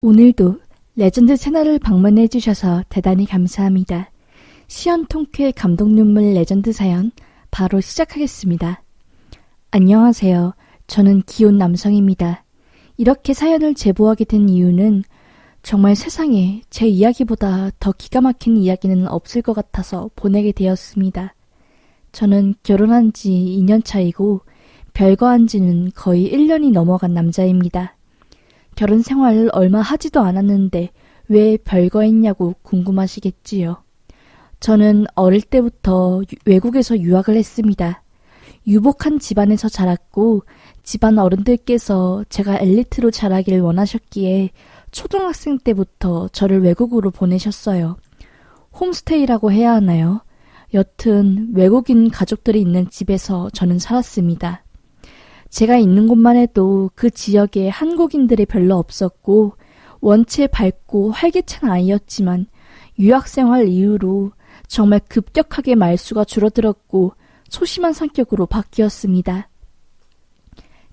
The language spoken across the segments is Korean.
오늘도 레전드 채널을 방문해 주셔서 대단히 감사합니다. 시연통쾌 감동 눈물 레전드 사연 바로 시작하겠습니다. 안녕하세요. 저는 기혼 남성입니다. 이렇게 사연을 제보하게 된 이유는 정말 세상에 제 이야기보다 더 기가 막힌 이야기는 없을 것 같아서 보내게 되었습니다. 저는 결혼한 지 2년 차이고 별거한 지는 거의 1년이 넘어간 남자입니다. 결혼 생활을 얼마 하지도 않았는데 왜 별거했냐고 궁금하시겠지요. 저는 어릴 때부터 외국에서 유학을 했습니다. 유복한 집안에서 자랐고 집안 어른들께서 제가 엘리트로 자라길 원하셨기에 초등학생 때부터 저를 외국으로 보내셨어요. 홈스테이라고 해야 하나요? 여튼 외국인 가족들이 있는 집에서 저는 살았습니다. 제가 있는 곳만 해도 그 지역에 한국인들이 별로 없었고 원체 밝고 활기찬 아이였지만 유학생활 이후로 정말 급격하게 말수가 줄어들었고 소심한 성격으로 바뀌었습니다.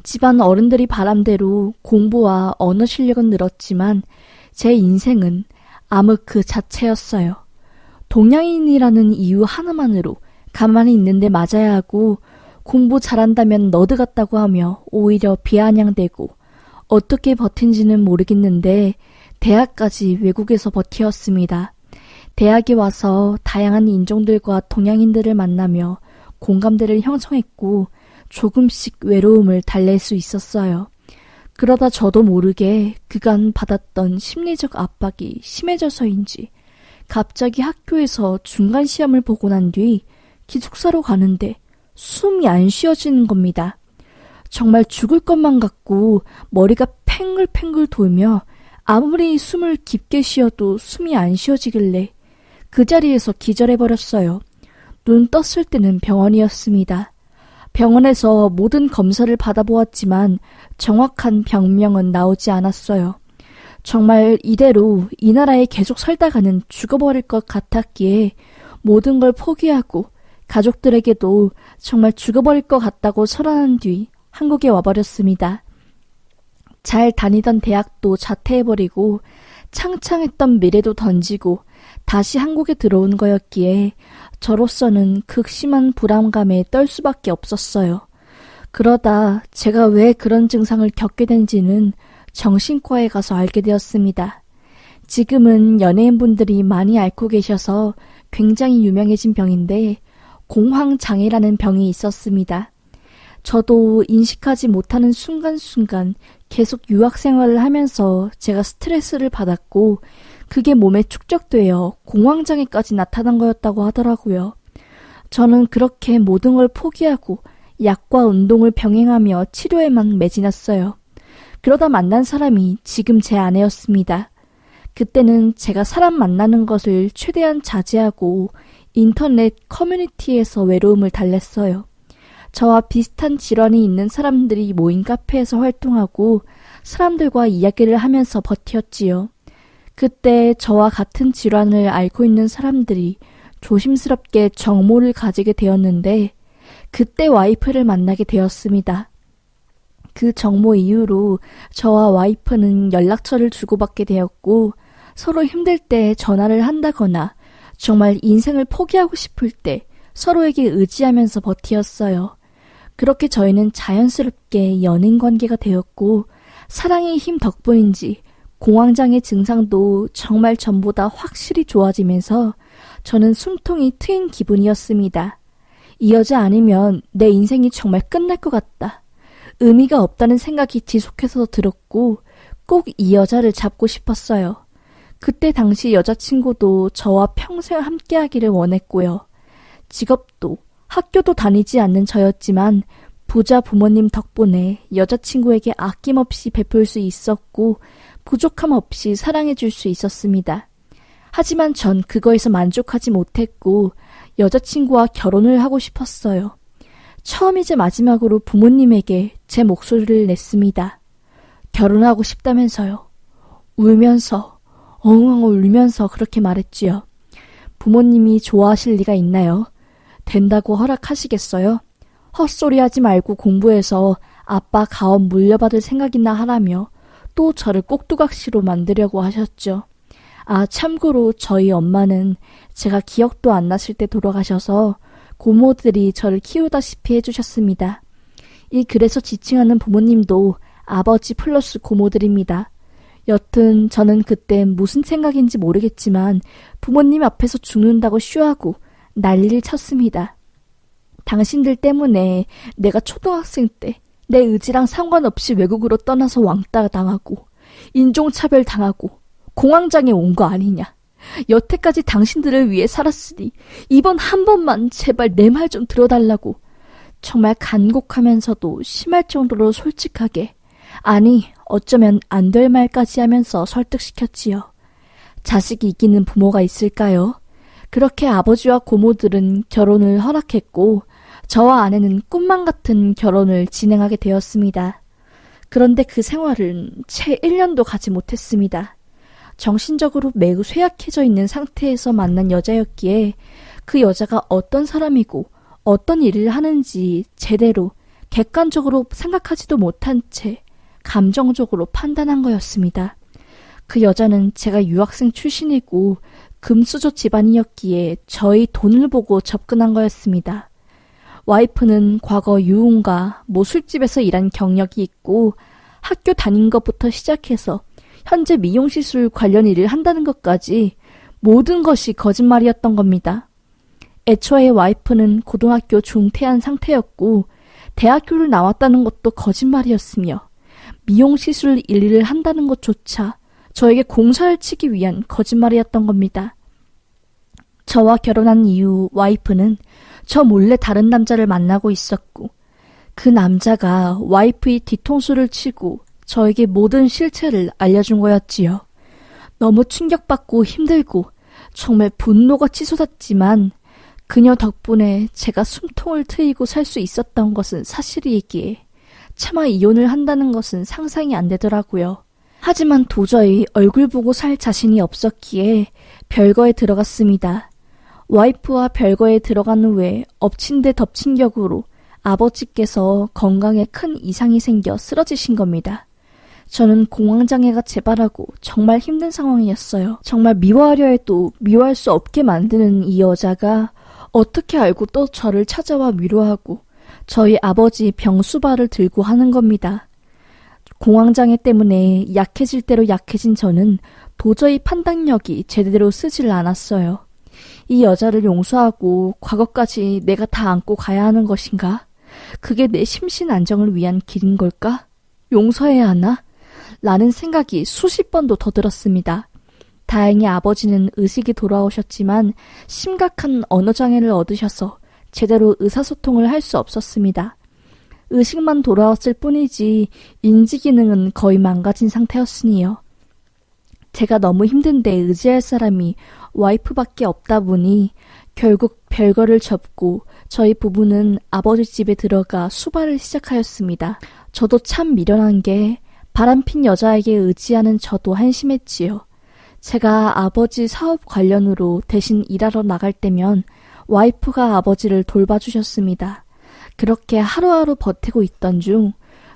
집안 어른들이 바람대로 공부와 언어 실력은 늘었지만 제 인생은 암흑 그 자체였어요. 동양인이라는 이유 하나만으로 가만히 있는데 맞아야 하고 공부 잘한다면 너드 같다고 하며 오히려 비아냥대고 어떻게 버틴지는 모르겠는데 대학까지 외국에서 버티었습니다. 대학에 와서 다양한 인종들과 동양인들을 만나며 공감대를 형성했고 조금씩 외로움을 달랠 수 있었어요. 그러다 저도 모르게 그간 받았던 심리적 압박이 심해져서인지 갑자기 학교에서 중간 시험을 보고 난 뒤 기숙사로 가는데 숨이 안 쉬어지는 겁니다. 정말 죽을 것만 같고 머리가 팽글팽글 돌며 아무리 숨을 깊게 쉬어도 숨이 안 쉬어지길래 그 자리에서 기절해버렸어요. 눈 떴을 때는 병원이었습니다. 병원에서 모든 검사를 받아보았지만 정확한 병명은 나오지 않았어요. 정말 이대로 이 나라에 계속 살다가는 죽어버릴 것 같았기에 모든 걸 포기하고 가족들에게도 정말 죽어버릴 것 같다고 설화한 뒤 한국에 와버렸습니다. 잘 다니던 대학도 자퇴해버리고 창창했던 미래도 던지고 다시 한국에 들어온 거였기에 저로서는 극심한 불안감에 떨 수밖에 없었어요. 그러다 제가 왜 그런 증상을 겪게 된지는 정신과에 가서 알게 되었습니다. 지금은 연예인분들이 많이 앓고 계셔서 굉장히 유명해진 병인데 공황장애라는 병이 있었습니다. 저도 인식하지 못하는 순간순간 계속 유학생활을 하면서 제가 스트레스를 받았고 그게 몸에 축적되어 공황장애까지 나타난 거였다고 하더라고요. 저는 그렇게 모든 걸 포기하고 약과 운동을 병행하며 치료에만 매진했어요. 그러다 만난 사람이 지금 제 아내였습니다. 그때는 제가 사람 만나는 것을 최대한 자제하고 인터넷 커뮤니티에서 외로움을 달랬어요. 저와 비슷한 질환이 있는 사람들이 모인 카페에서 활동하고 사람들과 이야기를 하면서 버텼지요. 그때 저와 같은 질환을 앓고 있는 사람들이 조심스럽게 정모를 가지게 되었는데 그때 와이프를 만나게 되었습니다. 그 정모 이후로 저와 와이프는 연락처를 주고받게 되었고 서로 힘들 때 전화를 한다거나 정말 인생을 포기하고 싶을 때 서로에게 의지하면서 버티었어요. 그렇게 저희는 자연스럽게 연인 관계가 되었고 사랑의 힘 덕분인지 공황장애 증상도 정말 전보다 확실히 좋아지면서 저는 숨통이 트인 기분이었습니다. 이 여자 아니면 내 인생이 정말 끝날 것 같다. 의미가 없다는 생각이 지속해서 들었고 꼭 이 여자를 잡고 싶었어요. 그때 당시 여자친구도 저와 평생 함께하기를 원했고요. 직업도 학교도 다니지 않는 저였지만 부자 부모님 덕분에 여자친구에게 아낌없이 베풀 수 있었고 부족함 없이 사랑해줄 수 있었습니다. 하지만 전 그거에서 만족하지 못했고 여자친구와 결혼을 하고 싶었어요. 처음이자 마지막으로 부모님에게 제 목소리를 냈습니다. 결혼하고 싶다면서요. 울면서 엉엉 울면서 그렇게 말했지요. 부모님이 좋아하실 리가 있나요? 된다고 허락하시겠어요? 헛소리하지 말고 공부해서 아빠 가업 물려받을 생각이나 하라며 또 저를 꼭두각시로 만들려고 하셨죠. 아, 참고로 저희 엄마는 제가 기억도 안 났을 때 돌아가셔서 고모들이 저를 키우다시피 해주셨습니다. 이 글에서 지칭하는 부모님도 아버지 플러스 고모들입니다. 여튼 저는 그때 무슨 생각인지 모르겠지만 부모님 앞에서 죽는다고 쇼하고 난리를 쳤습니다. 당신들 때문에 내가 초등학생 때 내 의지랑 상관없이 외국으로 떠나서 왕따 당하고 인종차별 당하고 공황장애 온 거 아니냐. 여태까지 당신들을 위해 살았으니 이번 한 번만 제발 내 말 좀 들어달라고 정말 간곡하면서도 심할 정도로 솔직하게, 아니 어쩌면 안 될 말까지 하면서 설득시켰지요. 자식이 이기는 부모가 있을까요? 그렇게 아버지와 고모들은 결혼을 허락했고 저와 아내는 꿈만 같은 결혼을 진행하게 되었습니다. 그런데 그 생활은 채 1년도 가지 못했습니다. 정신적으로 매우 쇠약해져 있는 상태에서 만난 여자였기에 그 여자가 어떤 사람이고 어떤 일을 하는지 제대로 객관적으로 생각하지도 못한 채 감정적으로 판단한 거였습니다. 그 여자는 제가 유학생 출신이고 금수저 집안이었기에 저희 돈을 보고 접근한 거였습니다. 와이프는 과거 유흥가, 술집에서 일한 경력이 있고 학교 다닌 것부터 시작해서 현재 미용시술 관련 일을 한다는 것까지 모든 것이 거짓말이었던 겁니다. 애초에 와이프는 고등학교 중퇴한 상태였고 대학교를 나왔다는 것도 거짓말이었으며 미용시술 일을 한다는 것조차 저에게 공사를 치기 위한 거짓말이었던 겁니다. 저와 결혼한 이후 와이프는 저 몰래 다른 남자를 만나고 있었고 그 남자가 와이프의 뒤통수를 치고 저에게 모든 실체를 알려준 거였지요. 너무 충격받고 힘들고 정말 분노가 치솟았지만 그녀 덕분에 제가 숨통을 트이고 살 수 있었던 것은 사실이기에 차마 이혼을 한다는 것은 상상이 안 되더라고요. 하지만 도저히 얼굴 보고 살 자신이 없었기에 별거에 들어갔습니다. 와이프와 별거에 들어간 후에 엎친 데 덮친 격으로 아버지께서 건강에 큰 이상이 생겨 쓰러지신 겁니다. 저는 공황장애가 재발하고 정말 힘든 상황이었어요. 정말 미워하려 해도 미워할 수 없게 만드는 이 여자가 어떻게 알고 또 저를 찾아와 위로하고 저희 아버지 병수발을 들고 하는 겁니다. 공황장애 때문에 약해질 대로 약해진 저는 도저히 판단력이 제대로 쓰질 않았어요. 이 여자를 용서하고 과거까지 내가 다 안고 가야 하는 것인가? 그게 내 심신 안정을 위한 길인 걸까? 용서해야 하나? 라는 생각이 수십 번도 더 들었습니다. 다행히 아버지는 의식이 돌아오셨지만 심각한 언어장애를 얻으셔서 제대로 의사소통을 할 수 없었습니다. 의식만 돌아왔을 뿐이지 인지기능은 거의 망가진 상태였으니요. 제가 너무 힘든데 의지할 사람이 와이프밖에 없다 보니 결국 별거를 접고 저희 부부는 아버지 집에 들어가 수발을 시작하였습니다. 저도 참 미련한 게 바람핀 여자에게 의지하는 저도 한심했지요. 제가 아버지 사업 관련으로 대신 일하러 나갈 때면 와이프가 아버지를 돌봐주셨습니다. 그렇게 하루하루 버티고 있던 중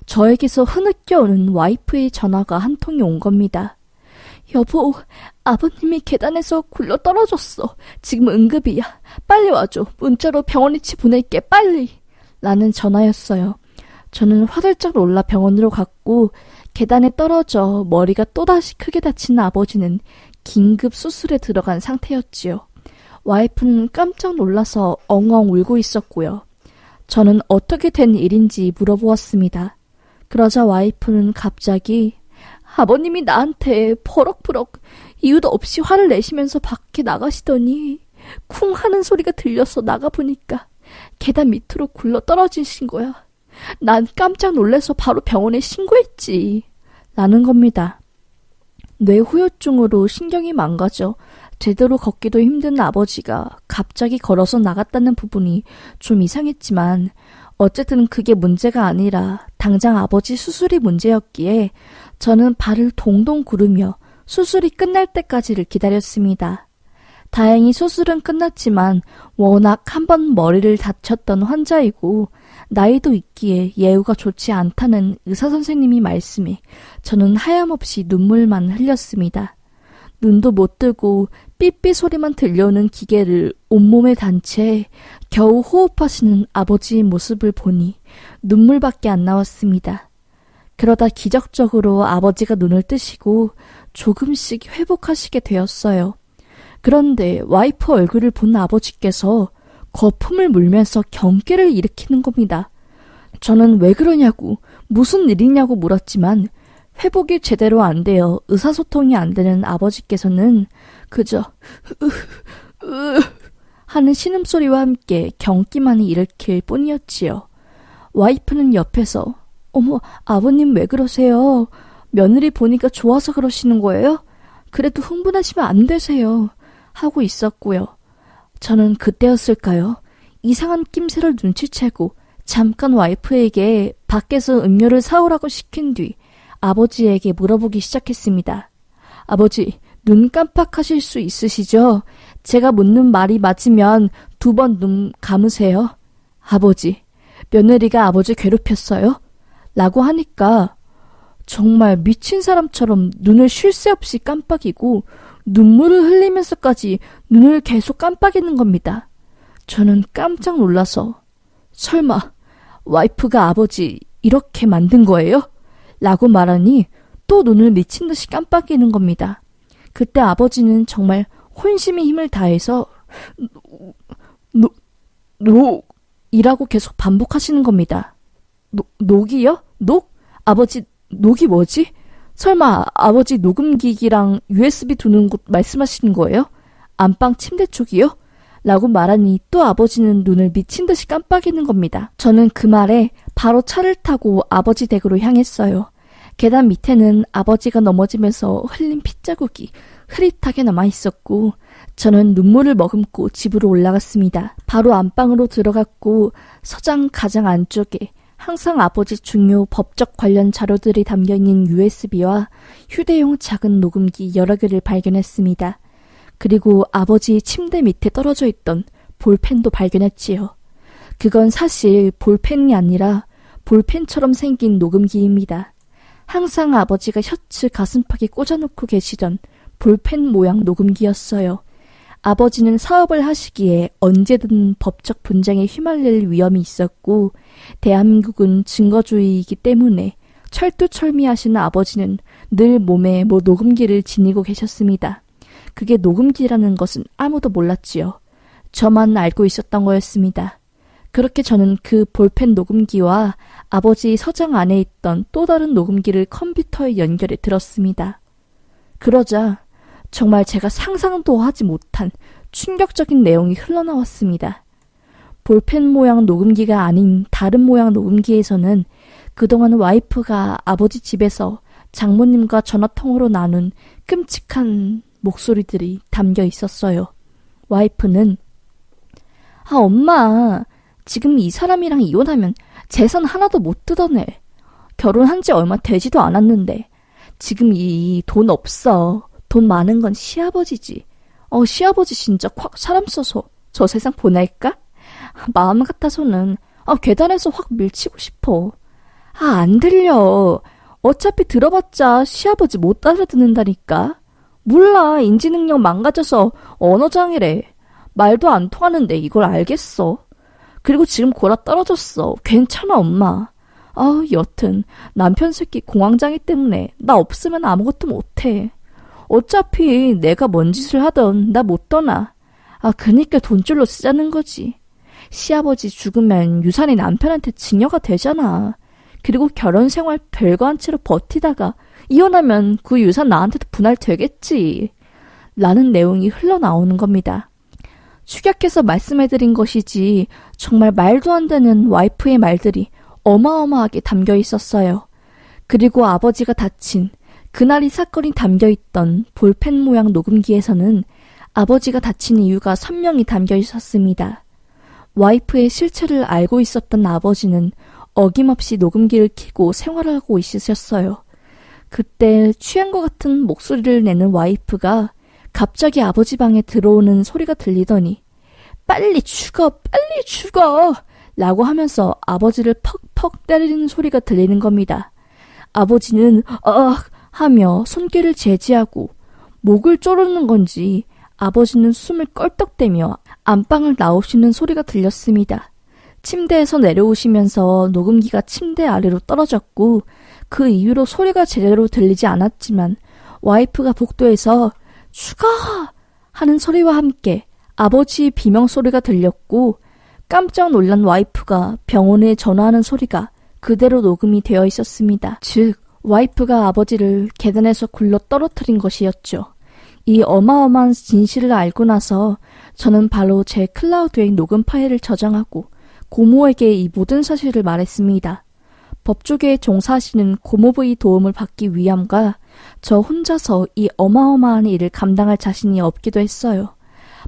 저에게서 흐느껴 오는 와이프의 전화가 한 통이 온 겁니다. 여보, 아버님이 계단에서 굴러 떨어졌어. 지금 응급이야. 빨리 와줘. 문자로 병원 위치 보낼게. 빨리. 라는 전화였어요. 저는 화들짝 놀라 병원으로 갔고 계단에 떨어져 머리가 또다시 크게 다친 아버지는 긴급 수술에 들어간 상태였지요. 와이프는 깜짝 놀라서 엉엉 울고 있었고요. 저는 어떻게 된 일인지 물어보았습니다. 그러자 와이프는 갑자기 아버님이 나한테 버럭버럭 이유도 없이 화를 내시면서 밖에 나가시더니 쿵 하는 소리가 들려서 나가보니까 계단 밑으로 굴러 떨어지신 거야. 난 깜짝 놀라서 바로 병원에 신고했지. 라는 겁니다. 뇌후유증으로 신경이 망가져 제대로 걷기도 힘든 아버지가 갑자기 걸어서 나갔다는 부분이 좀 이상했지만 어쨌든 그게 문제가 아니라 당장 아버지 수술이 문제였기에 저는 발을 동동 구르며 수술이 끝날 때까지를 기다렸습니다. 다행히 수술은 끝났지만 워낙 한 번 머리를 다쳤던 환자이고 나이도 있기에 예후가 좋지 않다는 의사선생님이 말씀에 저는 하염없이 눈물만 흘렸습니다. 눈도 못 뜨고 삐삐 소리만 들려오는 기계를 온몸에 단 채 겨우 호흡하시는 아버지의 모습을 보니 눈물밖에 안 나왔습니다. 그러다 기적적으로 아버지가 눈을 뜨시고 조금씩 회복하시게 되었어요. 그런데 와이프 얼굴을 본 아버지께서 거품을 물면서 경계를 일으키는 겁니다. 저는 왜 그러냐고, 무슨 일이냐고 물었지만 회복이 제대로 안 되어 의사소통이 안 되는 아버지께서는 그저 하는 신음소리와 함께 경기만이 일으킬 뿐이었지요. 와이프는 옆에서 어머, 아버님 왜 그러세요? 며느리 보니까 좋아서 그러시는 거예요? 그래도 흥분하시면 안 되세요. 하고 있었고요. 저는 그때였을까요? 이상한 낌새를 눈치채고 잠깐 와이프에게 밖에서 음료를 사오라고 시킨 뒤 아버지에게 물어보기 시작했습니다. 아버지, 눈 깜빡하실 수 있으시죠? 제가 묻는 말이 맞으면 2번 눈 감으세요. 아버지, 며느리가 아버지 괴롭혔어요? 라고 하니까 정말 미친 사람처럼 눈을 쉴 새 없이 깜빡이고 눈물을 흘리면서까지 눈을 계속 깜빡이는 겁니다. 저는 깜짝 놀라서 설마 와이프가 아버지 이렇게 만든 거예요? 라고 말하니 또 눈을 미친 듯이 깜빡이는 겁니다. 그때 아버지는 정말 혼심의 힘을 다해서 이라고 계속 반복하시는 겁니다. 녹이요? 녹? 아버지 녹이 뭐지? 설마 아버지 녹음기기랑 USB 두는 곳 말씀하시는 거예요? 안방 침대 쪽이요? 라고 말하니 또 아버지는 눈을 미친 듯이 깜빡이는 겁니다. 저는 그 말에 바로 차를 타고 아버지 댁으로 향했어요. 계단 밑에는 아버지가 넘어지면서 흘린 핏자국이 흐릿하게 남아있었고 저는 눈물을 머금고 집으로 올라갔습니다. 바로 안방으로 들어갔고 서장 가장 안쪽에 항상 아버지 중요 법적 관련 자료들이 담겨있는 USB와 휴대용 작은 녹음기 여러 개를 발견했습니다. 그리고 아버지 침대 밑에 떨어져 있던 볼펜도 발견했지요. 그건 사실 볼펜이 아니라 볼펜처럼 생긴 녹음기입니다. 항상 아버지가 셔츠 가슴팍에 꽂아놓고 계시던 볼펜 모양 녹음기였어요. 아버지는 사업을 하시기에 언제든 법적 분쟁에 휘말릴 위험이 있었고 대한민국은 증거주의이기 때문에 철두철미하시는 아버지는 늘 몸에 녹음기를 지니고 계셨습니다. 그게 녹음기라는 것은 아무도 몰랐지요. 저만 알고 있었던 거였습니다. 그렇게 저는 그 볼펜 녹음기와 아버지 서장 안에 있던 또 다른 녹음기를 컴퓨터에 연결해 들었습니다. 그러자 정말 제가 상상도 하지 못한 충격적인 내용이 흘러나왔습니다. 볼펜 모양 녹음기가 아닌 다른 모양 녹음기에서는 그동안 와이프가 아버지 집에서 장모님과 전화통화로 나눈 끔찍한 목소리들이 담겨 있었어요. 와이프는 엄마, 지금 이 사람이랑 이혼하면 재산 하나도 못 뜯어내. 결혼한 지 얼마 되지도 않았는데 지금 이 돈 없어. 돈 많은 건 시아버지지. 시아버지 진짜 확 사람 써서 저 세상 보낼까? 마음 같아서는 계단에서 확 밀치고 싶어. 안 들려. 어차피 들어봤자 시아버지 못 알아듣는다니까. 몰라, 인지능력 망가져서 언어장애래. 말도 안 통하는데 이걸 알겠어. 그리고 지금 골아 떨어졌어. 괜찮아, 엄마. 여튼 남편 새끼 공황장애 때문에 나 없으면 아무것도 못해. 어차피 내가 뭔 짓을 하던 나 못 떠나. 그니까 돈줄로 쓰자는 거지. 시아버지 죽으면 유산이 남편한테 증여가 되잖아. 그리고 결혼 생활 별거 한 채로 버티다가 이혼하면 그 유산 나한테도 분할되겠지. 라는 내용이 흘러나오는 겁니다. 축약해서 말씀해드린 것이지 정말 말도 안 되는 와이프의 말들이 어마어마하게 담겨 있었어요. 그리고 아버지가 다친 그날 이 사건이 담겨있던 볼펜 모양 녹음기에서는 아버지가 다친 이유가 선명히 담겨 있었습니다. 와이프의 실체를 알고 있었던 아버지는 어김없이 녹음기를 켜고 생활을 하고 있으셨어요. 그때 취한 것 같은 목소리를 내는 와이프가 갑자기 아버지 방에 들어오는 소리가 들리더니 빨리 죽어, 빨리 죽어! 라고 하면서 아버지를 퍽퍽 때리는 소리가 들리는 겁니다. 아버지는 하며 손길을 제지하고 목을 조르는 건지 아버지는 숨을 껄떡대며 안방을 나오시는 소리가 들렸습니다. 침대에서 내려오시면서 녹음기가 침대 아래로 떨어졌고 그 이후로 소리가 제대로 들리지 않았지만 와이프가 복도에서 추가! 하는 소리와 함께 아버지의 비명소리가 들렸고 깜짝 놀란 와이프가 병원에 전화하는 소리가 그대로 녹음이 되어 있었습니다. 즉, 와이프가 아버지를 계단에서 굴러 떨어뜨린 것이었죠. 이 어마어마한 진실을 알고 나서 저는 바로 제 클라우드에 녹음 파일을 저장하고 고모에게 이 모든 사실을 말했습니다. 법조계에 종사하시는 고모부의 도움을 받기 위함과 저 혼자서 이 어마어마한 일을 감당할 자신이 없기도 했어요.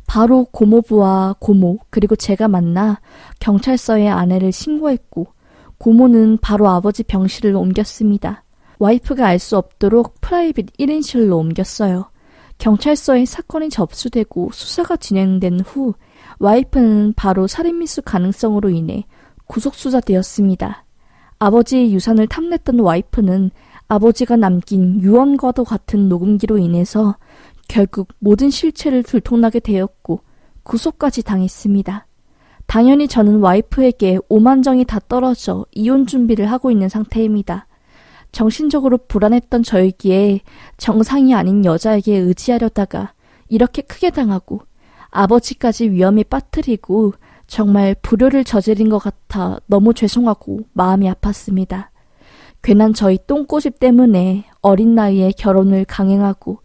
바로 고모부와 고모 그리고 제가 만나 경찰서에 아내를 신고했고 고모는 바로 아버지 병실을 옮겼습니다. 와이프가 알 수 없도록 프라이빗 1인실로 옮겼어요. 경찰서에 사건이 접수되고 수사가 진행된 후 와이프는 바로 살인미수 가능성으로 인해 구속수사되었습니다. 아버지의 유산을 탐냈던 와이프는 아버지가 남긴 유언과도 같은 녹음기로 인해서 결국 모든 실체를 들통나게 되었고 구속까지 당했습니다. 당연히 저는 와이프에게 오만정이 다 떨어져 이혼 준비를 하고 있는 상태입니다. 정신적으로 불안했던 저이기에 정상이 아닌 여자에게 의지하려다가 이렇게 크게 당하고 아버지까지 위험에 빠뜨리고 정말 불효를 저지른 것 같아 너무 죄송하고 마음이 아팠습니다. 괜한 저희 똥꼬집 때문에 어린 나이에 결혼을 강행하고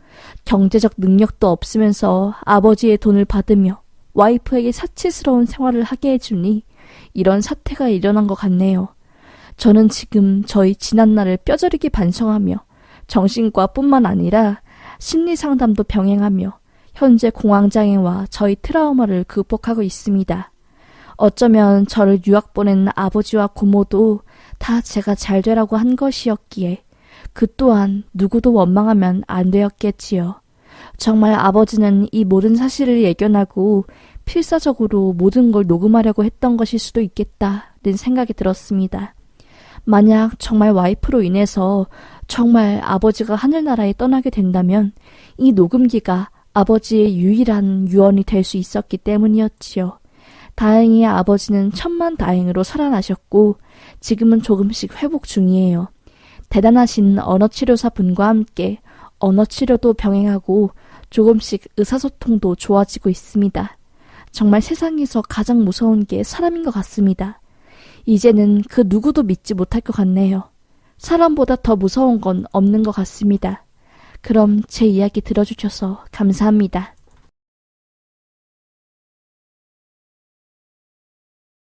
경제적 능력도 없으면서 아버지의 돈을 받으며 와이프에게 사치스러운 생활을 하게 해주니 이런 사태가 일어난 것 같네요. 저는 지금 저희 지난날을 뼈저리게 반성하며 정신과뿐만 아니라 심리상담도 병행하며 현재 공황장애와 저희 트라우마를 극복하고 있습니다. 어쩌면 저를 유학 보낸 아버지와 고모도 다 제가 잘 되라고 한 것이었기에 그 또한 누구도 원망하면 안 되었겠지요. 정말 아버지는 이 모든 사실을 예견하고 필사적으로 모든 걸 녹음하려고 했던 것일 수도 있겠다는 생각이 들었습니다. 만약 정말 와이프로 인해서 정말 아버지가 하늘나라에 떠나게 된다면 이 녹음기가 아버지의 유일한 유언이 될 수 있었기 때문이었지요. 다행히 아버지는 천만다행으로 살아나셨고 지금은 조금씩 회복 중이에요. 대단하신 언어치료사 분과 함께 언어치료도 병행하고 조금씩 의사소통도 좋아지고 있습니다. 정말 세상에서 가장 무서운 게 사람인 것 같습니다. 이제는 그 누구도 믿지 못할 것 같네요. 사람보다 더 무서운 건 없는 것 같습니다. 그럼 제 이야기 들어주셔서 감사합니다.